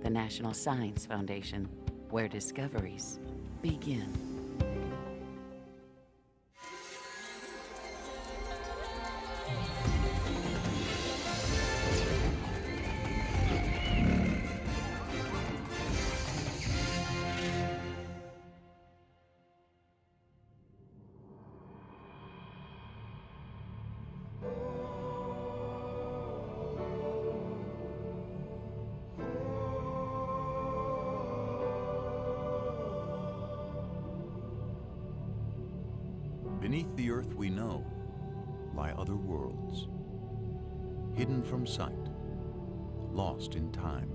the National Science Foundation, where discoveries begin. Beneath the earth we know lie other worlds, hidden from sight, lost in time.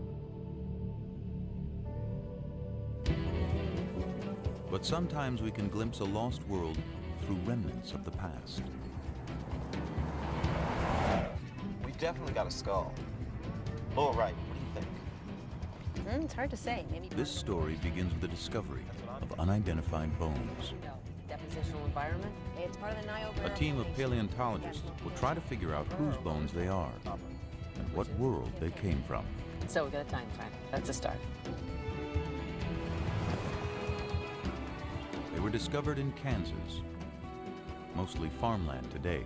But sometimes we can glimpse a lost world through remnants of the past. We definitely got a skull. Lower right, what do you think? It's hard to say. Maybe This story begins with the discovery of unidentified bones. depositional environment. It's part of the Niobe. A team of paleontologists will try to figure out whose bones they are and what world they came from. So we got a time frame. That's a start. They were discovered in Kansas, mostly farmland today.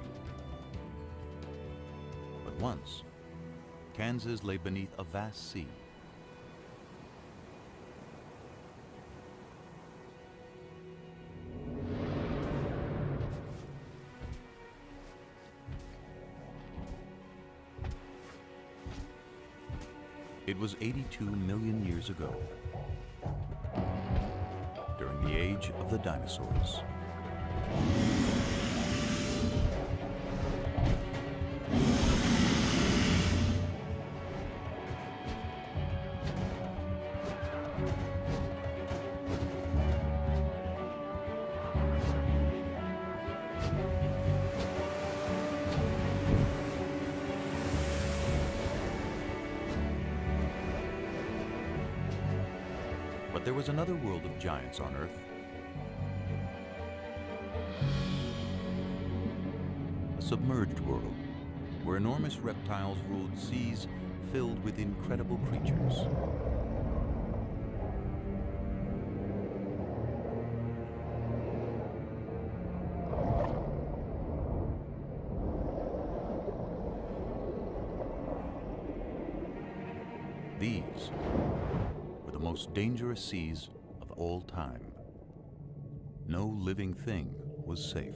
But once, Kansas lay beneath a vast sea. It was 82 million years ago, during the age of the dinosaurs. But there was another world of giants on Earth. A submerged world, where enormous reptiles ruled seas filled with incredible creatures. These were the most dangerous seas of all time. No living thing was safe.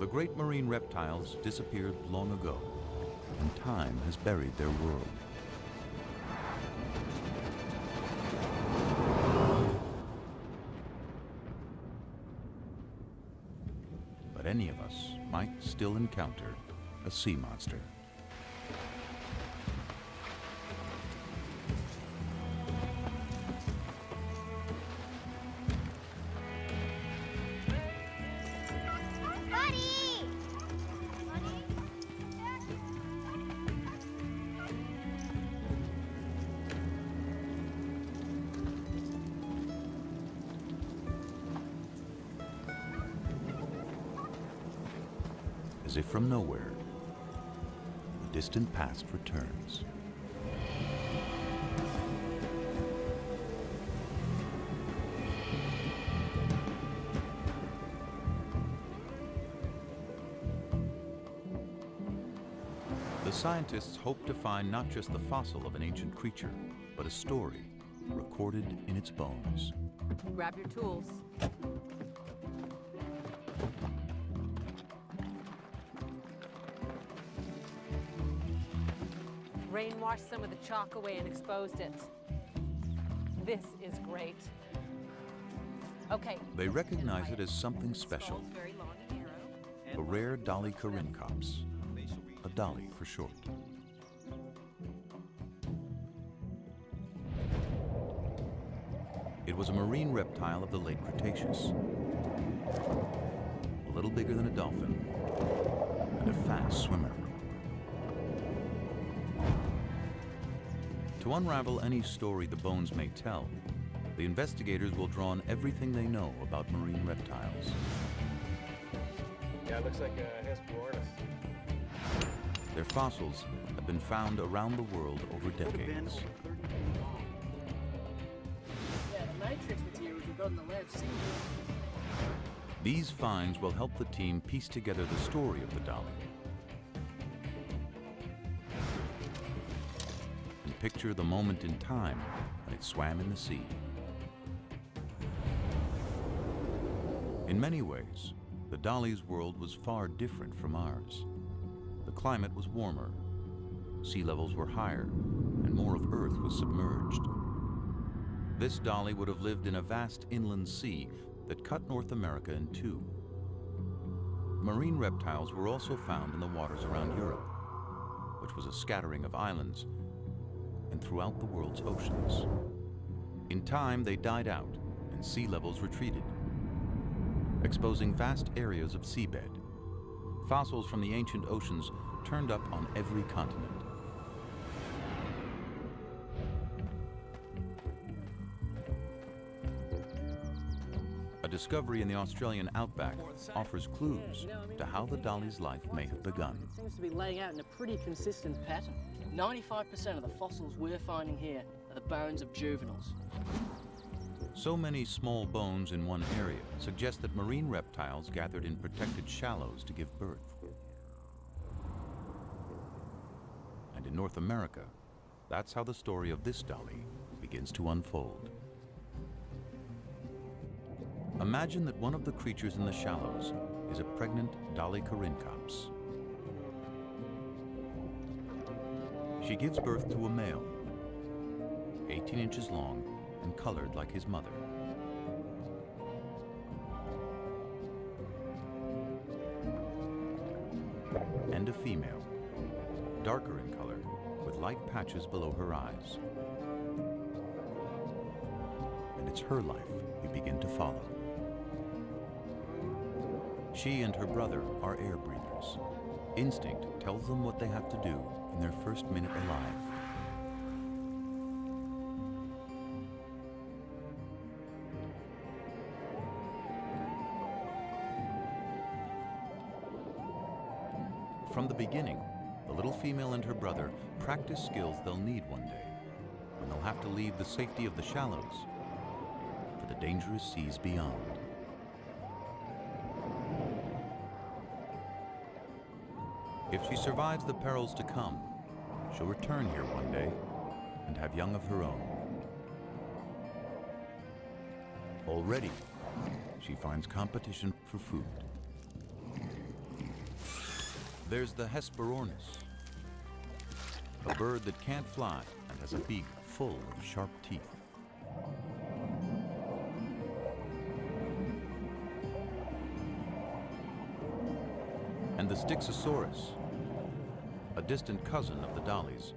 The great marine reptiles disappeared long ago, and time has buried their world. But any of us might still encounter a sea monster. As if from nowhere, the distant past returns. The scientists hope to find not just the fossil of an ancient creature, but a story recorded in its bones. Grab your tools. Rain washed some of the chalk away and exposed it. This is great. Okay. They recognize it as something special. A rare Dolly Corincops, a dolly for short. It was a marine reptile of the late Cretaceous, a little bigger than a dolphin and a fast swimmer. To unravel any story the bones may tell, the investigators will draw on everything they know about marine reptiles. Yeah, it looks like a Hesperornis. Their fossils have been found around the world over decades. Yeah, the matrix materials we've got in the lab seem These finds will help the team piece together the story of the dolly and picture the moment in time when it swam in the sea. In many ways, the dolly's world was far different from ours. The climate was warmer, sea levels were higher, and more of Earth was submerged. This dolly would have lived in a vast inland sea that cut North America in two. Marine reptiles were also found in the waters around Europe, which was a scattering of islands, and throughout the world's oceans. In time, they died out and sea levels retreated, exposing vast areas of seabed. Fossils from the ancient oceans turned up on every continent. A discovery in the Australian outback offers clues to how the dolly's life may have begun. It seems to be laying out in a pretty consistent pattern. 95% of the fossils we're finding here are the bones of juveniles. So many small bones in one area suggest that marine reptiles gathered in protected shallows to give birth. And in North America, that's how the story of this dolly begins to unfold. Imagine that one of the creatures in the shallows is a pregnant Dolly corincops. She gives birth to a male, 18 inches long and colored like his mother. And a female, darker in color, with light patches below her eyes. And it's her life we begin to follow. She and her brother are air breathers. Instinct tells them what they have to do in their first minute alive. From the beginning, the little female and her brother practice skills they'll need one day, when they'll have to leave the safety of the shallows for the dangerous seas beyond. If she survives the perils to come, she'll return here one day and have young of her own. Already, she finds competition for food. There's the Hesperornis, a bird that can't fly and has a beak full of sharp teeth. And the Styxosaurus, a distant cousin of the dollies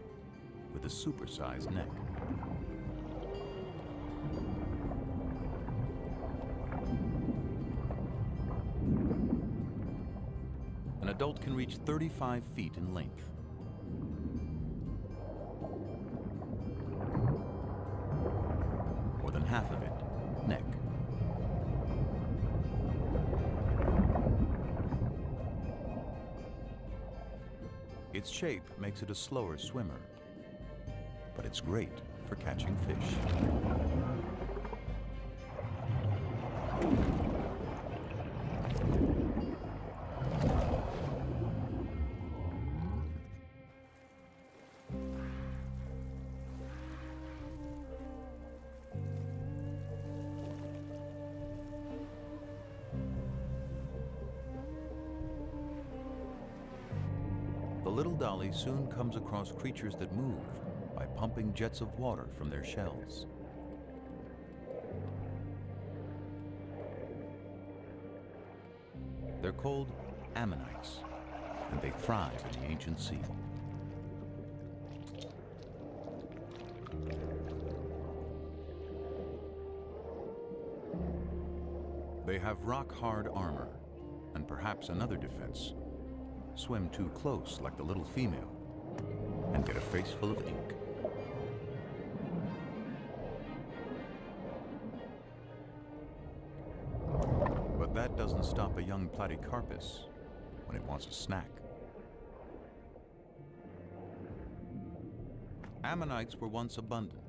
with a supersized neck. An adult can reach 35 feet in length. More than half of it, neck. Its shape makes it a slower swimmer, but it's great for catching fish. The little dolly soon comes across creatures that move by pumping jets of water from their shells. They're called ammonites, and they thrive in the ancient sea. They have rock-hard armor, and perhaps another defense. Swim too close like the little female, and get a face full of ink. But that doesn't stop a young platycarpus when it wants a snack. Ammonites were once abundant,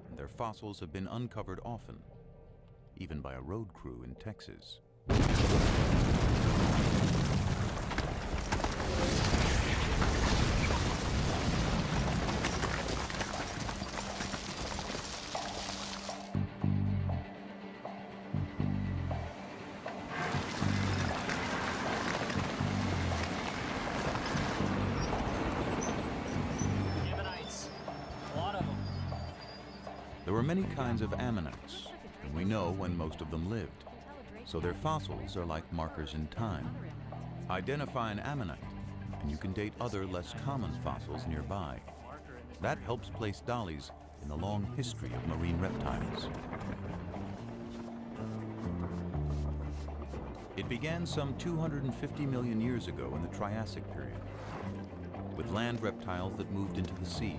and their fossils have been uncovered often, even by a road crew in Texas. Ammonites. A lot of them. There were many kinds of ammonites, and we know when most of them lived, so their fossils are like markers in time. Identify an ammonite, and you can date other less common fossils nearby. That helps place dollies in the long history of marine reptiles. It began some 250 million years ago in the Triassic period, with land reptiles that moved into the sea.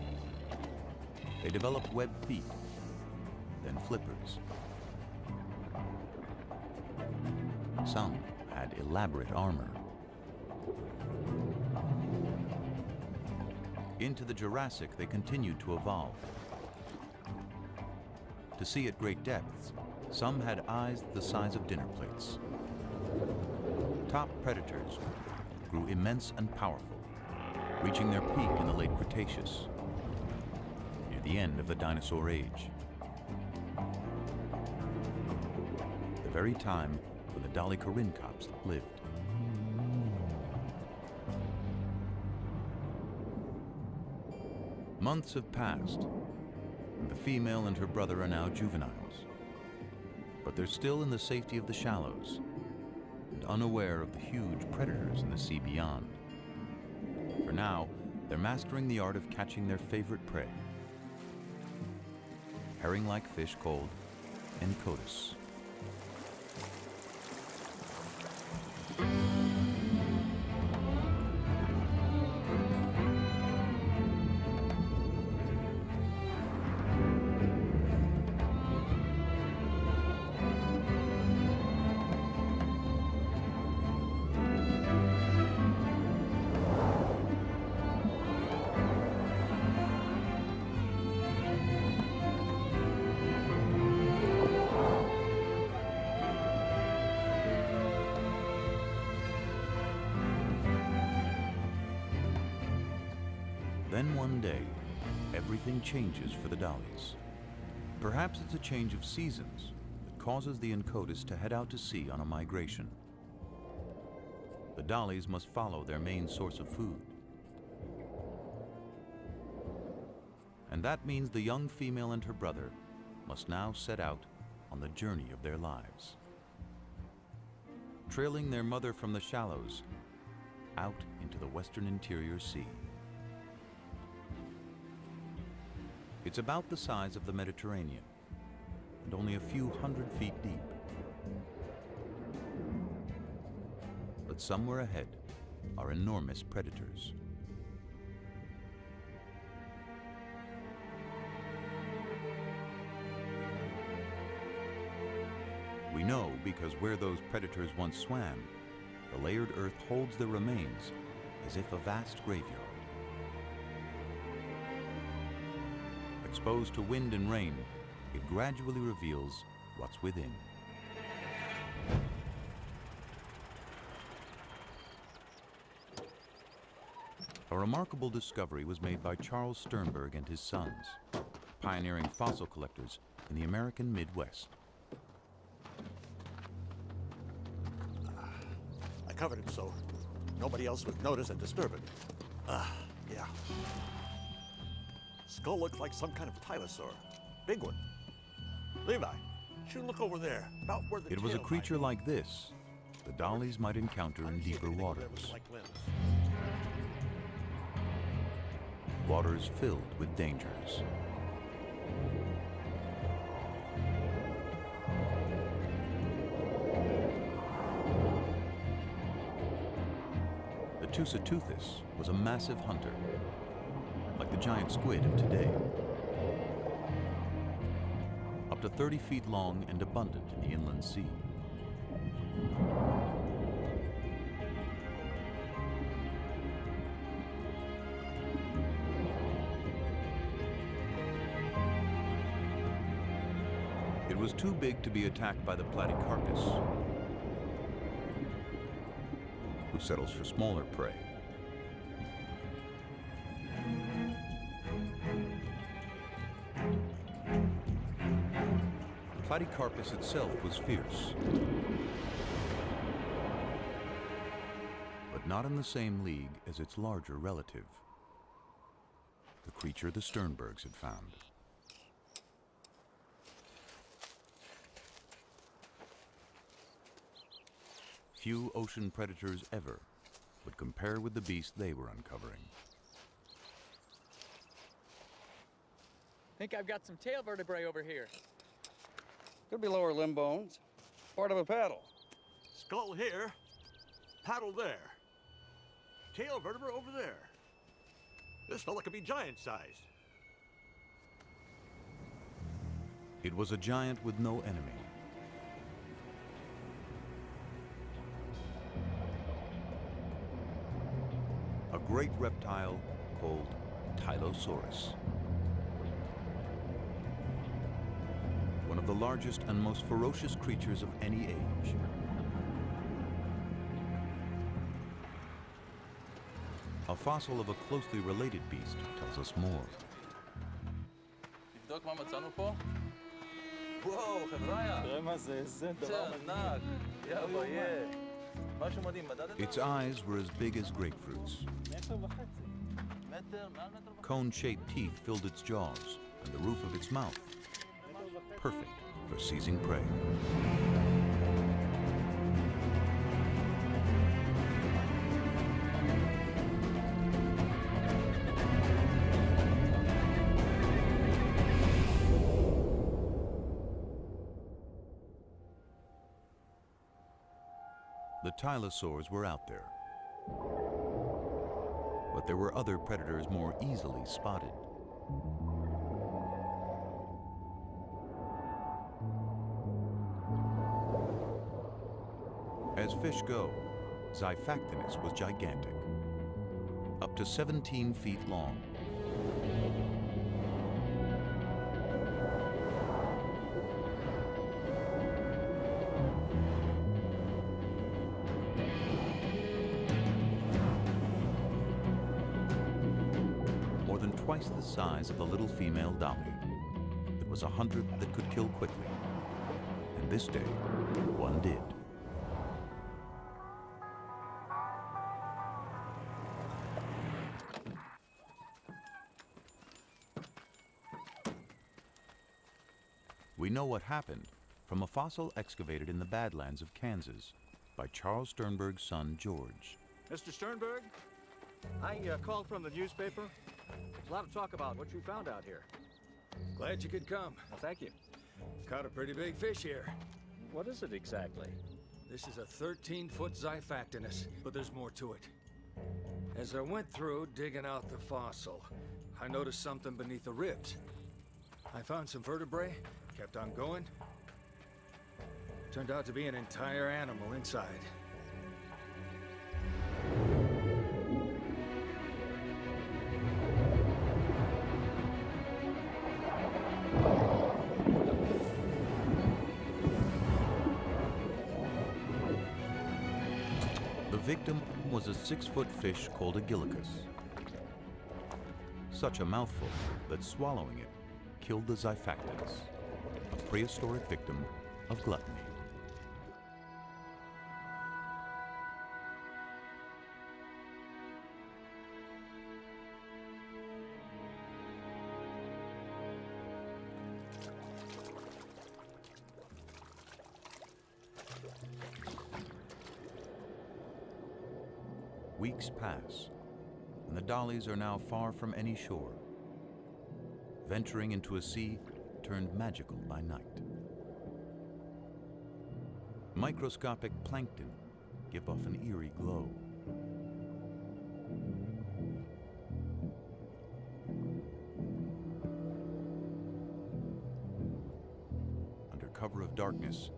They developed webbed feet, then flippers. Some had elaborate armor. Into the Jurassic, they continued to evolve. To see at great depths, some had eyes the size of dinner plates. Top predators grew immense and powerful, reaching their peak in the late Cretaceous, near the end of the dinosaur age. The very time when the Dolichorhynchops lived. Months have passed, and the female and her brother are now juveniles. But they're still in the safety of the shallows, and unaware of the huge predators in the sea beyond. For now, they're mastering the art of catching their favorite prey, herring-like fish called Encotus. Then one day, everything changes for the dollies. Perhaps it's a change of seasons that causes the Encotus to head out to sea on a migration. The dollies must follow their main source of food. And that means the young female and her brother must now set out on the journey of their lives, trailing their mother from the shallows out into the western interior sea. It's about the size of the Mediterranean and only a few 100 feet deep. But somewhere ahead are enormous predators. We know because where those predators once swam, the layered earth holds their remains as if a vast graveyard. Exposed to wind and rain, it gradually reveals what's within. A remarkable discovery was made by Charles Sternberg and his sons, pioneering fossil collectors in the American Midwest. I covered it so nobody else would notice and disturb it. Yeah. Skull looks like some kind of tylosaur. Big one. Levi, you look over there, about where the It was a tail creature might like this the dollies might encounter in deeper be. waters. Like limbs. waters filled with dangers. The Tusateuthis was a massive hunter, like the giant squid of today. Up to 30 feet long and abundant in the inland sea. It was too big to be attacked by the Platycarpus, who settles for smaller prey. Platycarpus itself was fierce, but not in the same league as its larger relative, the creature the Sternbergs had found. Few ocean predators ever would compare with the beast they were uncovering. Think I've got some tail vertebrae over here. Could be lower limb bones. Part of a paddle. Skull here, paddle there. Tail vertebra over there. This fella could be giant-sized. It was a giant with no enemy. A great reptile called Tylosaurus. One of the largest and most ferocious creatures of any age. A fossil of a closely related beast tells us more. תבדוק מה מצאנו פה? וואו, חבריה. תראה מה זה, איזה דבר ענק. יא ביה. משהו מדהים, מדדת? Its eyes were as big as grapefruits. Cone-shaped teeth filled its jaws and the roof of its mouth. Perfect for seizing prey. The Tylosaurs were out there, but there were other predators more easily spotted. As fish go, Xiphactinus was gigantic, up to 17 feet long. More than twice the size of the little female dolly. It was a hunter that could kill quickly, and this day, one did. We know what happened from a fossil excavated in the Badlands of Kansas by Charles Sternberg's son, George. Mr. Sternberg, I called from the newspaper. There's a lot of talk about what you found out here. Glad you could come. Well, thank you. Caught a pretty big fish here. What is it exactly? This is a 13-foot Xiphactinus, but there's more to it. As I went through digging out the fossil, I noticed something beneath the ribs. I found some vertebrae, kept on going. Turned out to be an entire animal inside. The victim was a 6-foot fish called a Gillicus. Such a mouthful that swallowing it killed the Xiphactinus, a prehistoric victim of gluttony. Weeks pass, and the dollies are now far from any shore, venturing into a sea turned magical by night. Microscopic plankton give off an eerie glow. Under cover of darkness,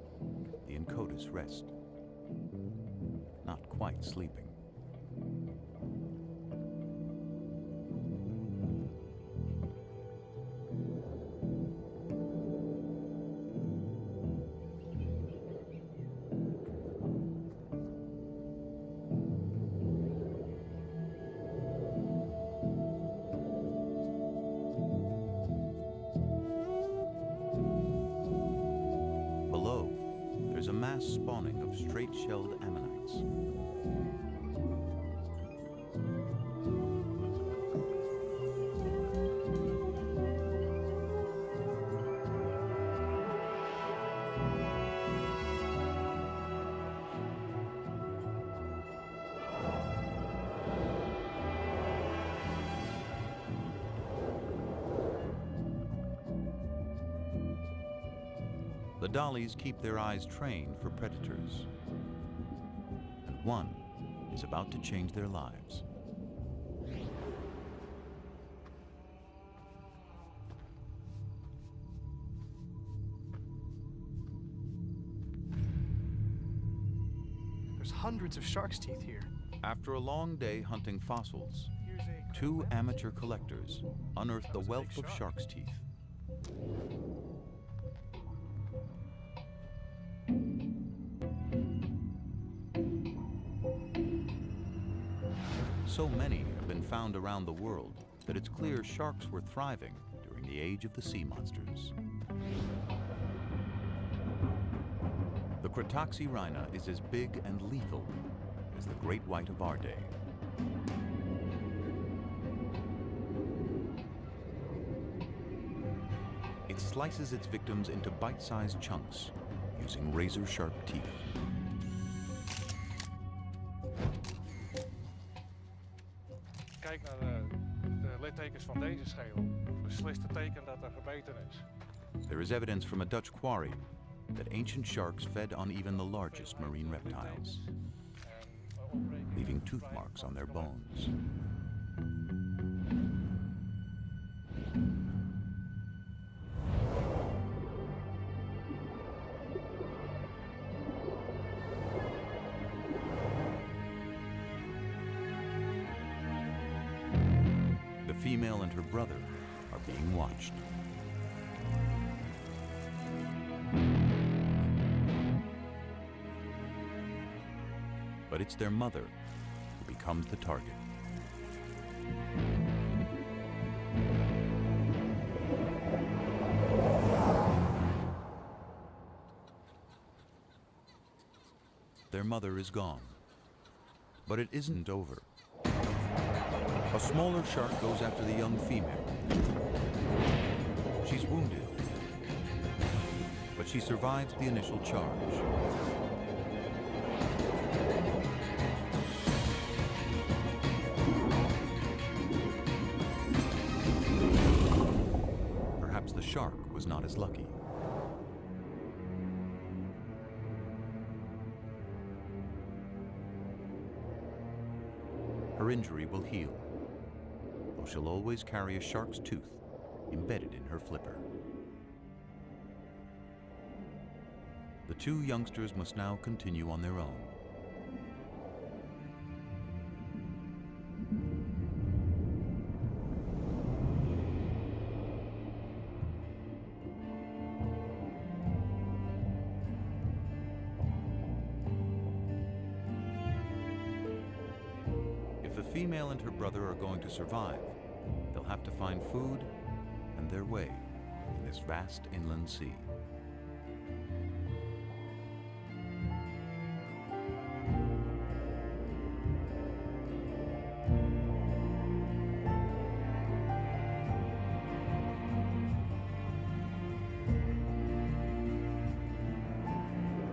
the Incotus rest, not quite sleeping. Below, there's a mass spawning of straight-shelled ammonites. The dollies keep their eyes trained for predators, and one is about to change their lives. There's hundreds of shark's teeth here. After a long day hunting fossils, two amateur collectors unearthed the wealth of shark's teeth. So many have been found around the world that it's clear sharks were thriving during the age of the sea monsters. The Cratoxyrhina is as big and lethal as the great white of our day. It slices its victims into bite-sized chunks using razor-sharp teeth. Kijk naar de littekens van deze schedel. Beslist het teken dat er gebeten is. There is evidence from a Dutch quarry that ancient sharks fed on even the largest marine reptiles, leaving tooth marks on their bones. The female and her brother are being watched. But it's their mother who becomes the target. Their mother is gone, but it isn't over. A smaller shark goes after the young female. She's wounded, but she survives the initial charge. Perhaps the shark was not as lucky. Her injury will heal, though she'll always carry a shark's tooth embedded in her flipper. The two youngsters must now continue on their own. If the female and her brother are going to survive, they'll have to find food and their way in this vast inland sea.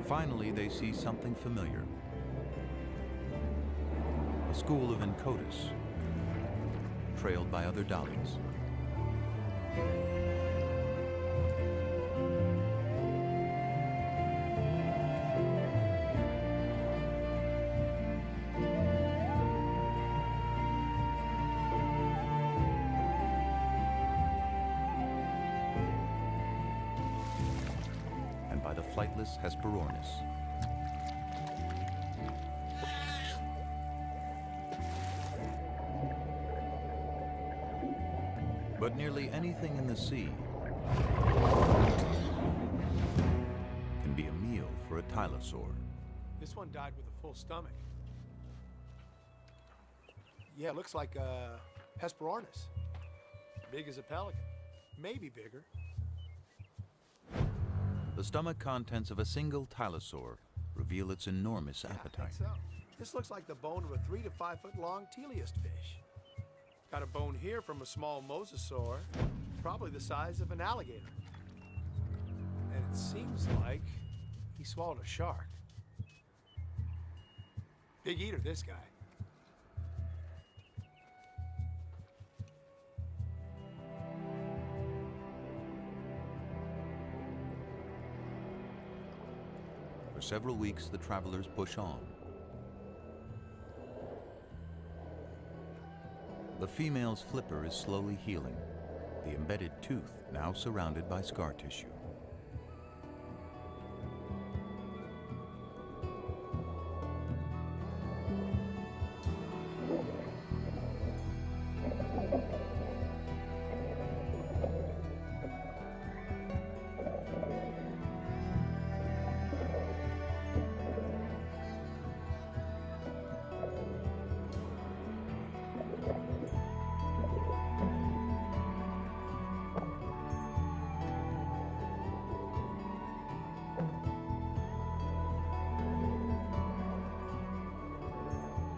Finally, they see something familiar. A school of Incotus, trailed by other dollies. And by the flightless Hesperornis. But nearly anything in the sea can be a meal for a tylosaur. This one died with a full stomach. Yeah, it looks like a Hesperornis. Big as a pelican. Maybe bigger. The stomach contents of a single tylosaur reveal its enormous appetite. I think so. This looks like the bone of a 3 to 5 foot long teleost fish. Got a bone here from a small mosasaur, probably the size of an alligator. And it seems like he swallowed a shark. Big eater, this guy. For several weeks, the travelers push on. The female's flipper is slowly healing, the embedded tooth now surrounded by scar tissue.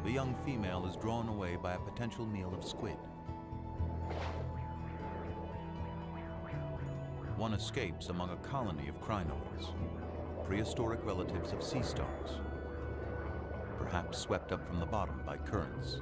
The young female is drawn away by a potential meal of squid. One escapes among a colony of crinoids, prehistoric relatives of sea stars, perhaps swept up from the bottom by currents.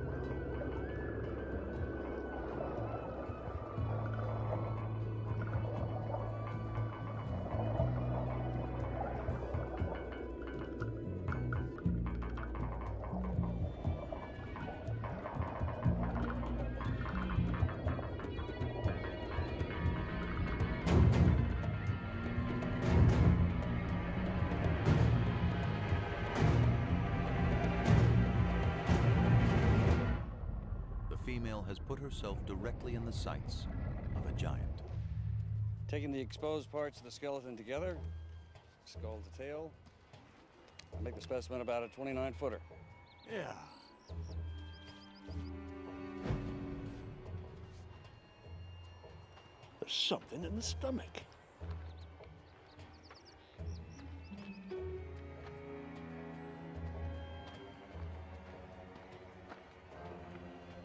Has put herself directly in the sights of a giant. Taking the exposed parts of the skeleton together, skull to tail, I'll make the specimen about a 29-footer. Yeah. There's something in the stomach.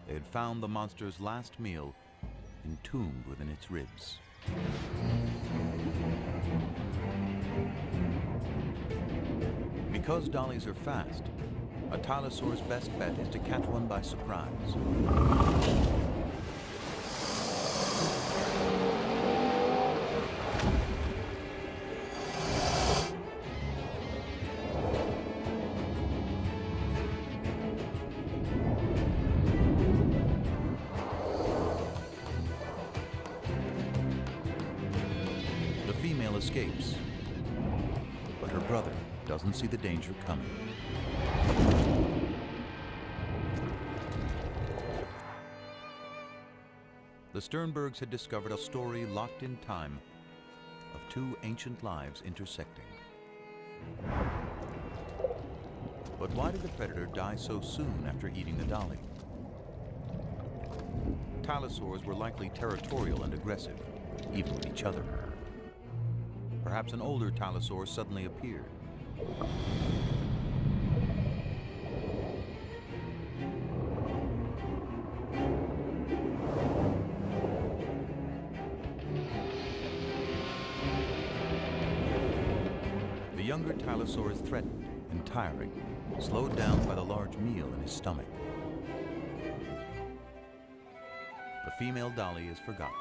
They had found the monster's last meal entombed within its ribs. Because dollies are fast, a tylosaur's best bet is to catch one by surprise. Escapes, but her brother doesn't see the danger coming. The Sternbergs had discovered a story locked in time of two ancient lives intersecting. But why did the predator die so soon after eating the dolly? Tylosaurs were likely territorial and aggressive, even with each other. Perhaps an older tylosaur suddenly appeared. The younger tylosaur is threatened and tiring, slowed down by the large meal in his stomach. The female dolly is forgotten.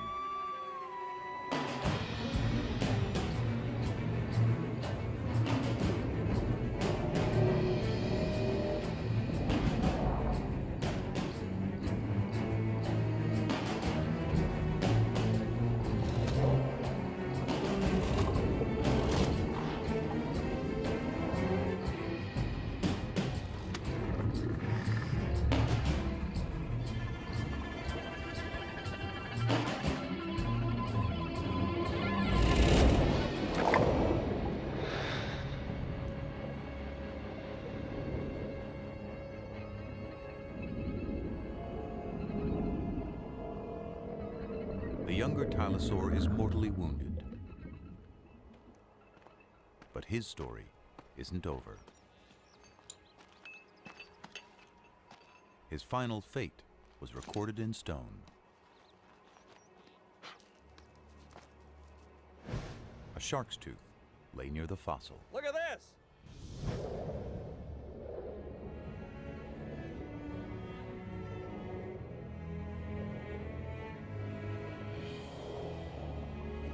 The younger Tylosaur is mortally wounded. But his story isn't over. His final fate was recorded in stone. A shark's tooth lay near the fossil. Look at this!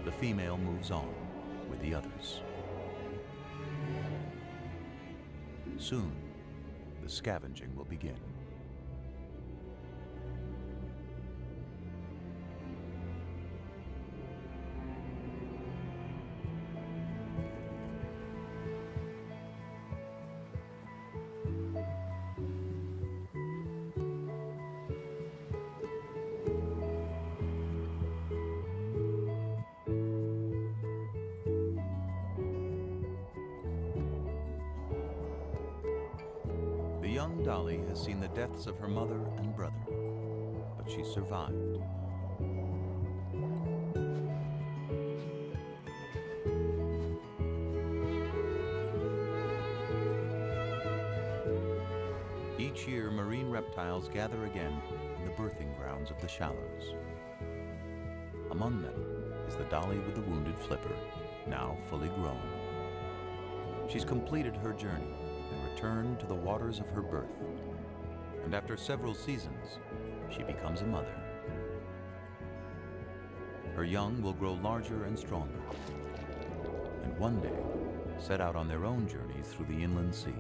The female moves on with the others. Soon, the scavenging will begin. The young Dolly has seen the deaths of her mother and brother, but she survived. Each year, marine reptiles gather again in the birthing grounds of the shallows. Among them is the dolly with the wounded flipper, now fully grown. She's completed her journey and returned to the waters of her birth. And after several seasons, she becomes a mother. Her young will grow larger and stronger, and one day set out on their own journeys through the inland sea.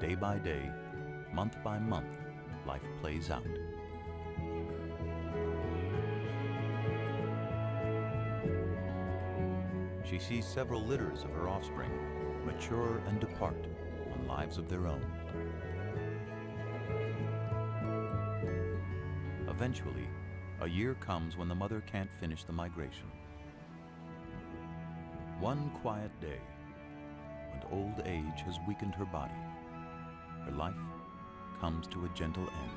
Day by day, month by month, life plays out. She sees several litters of her offspring mature and depart on lives of their own. Eventually, a year comes when the mother can't finish the migration. One quiet day, when old age has weakened her body, her life comes to a gentle end.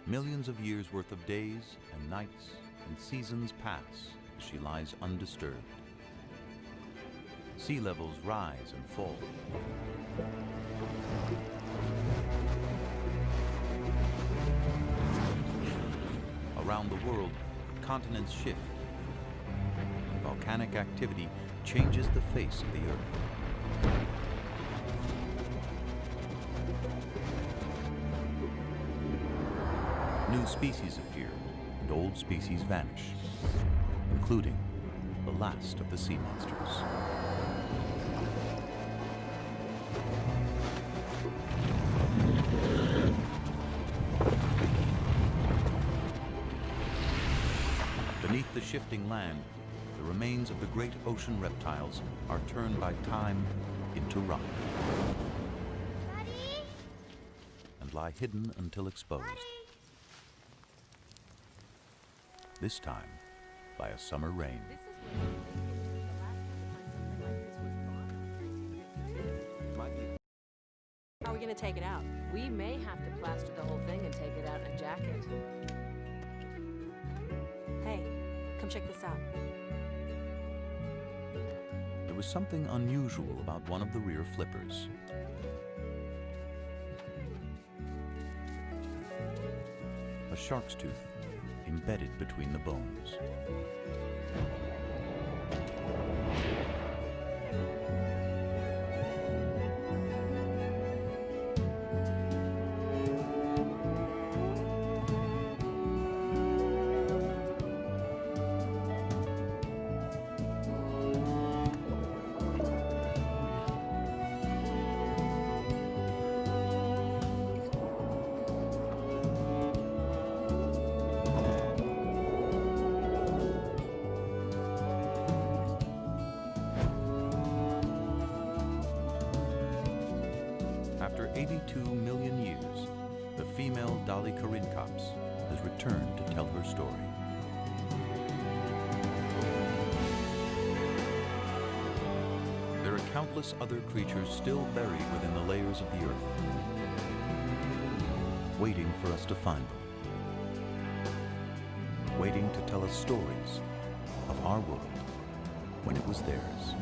Millions of years worth of days and nights and seasons pass as she lies undisturbed. Sea levels rise and fall. Around the world, continents shift. Volcanic activity changes the face of the Earth. New species appear, and old species vanish, including the last of the sea monsters. Beneath the shifting land, the remains of the great ocean reptiles are turned by time into rock. Daddy? And lie hidden until exposed. Daddy? This time by a summer rain. How are we going to take it out? We may have to plaster the whole thing and take it out and jack it. Hey, come check this out. There was something unusual about one of the rear flippers. a shark's tooth embedded between the bones. After 82 million years, the female Dolly Corincops has returned to tell her story. There are countless other creatures still buried within the layers of the earth, waiting for us to find them, waiting to tell us stories of our world when it was theirs.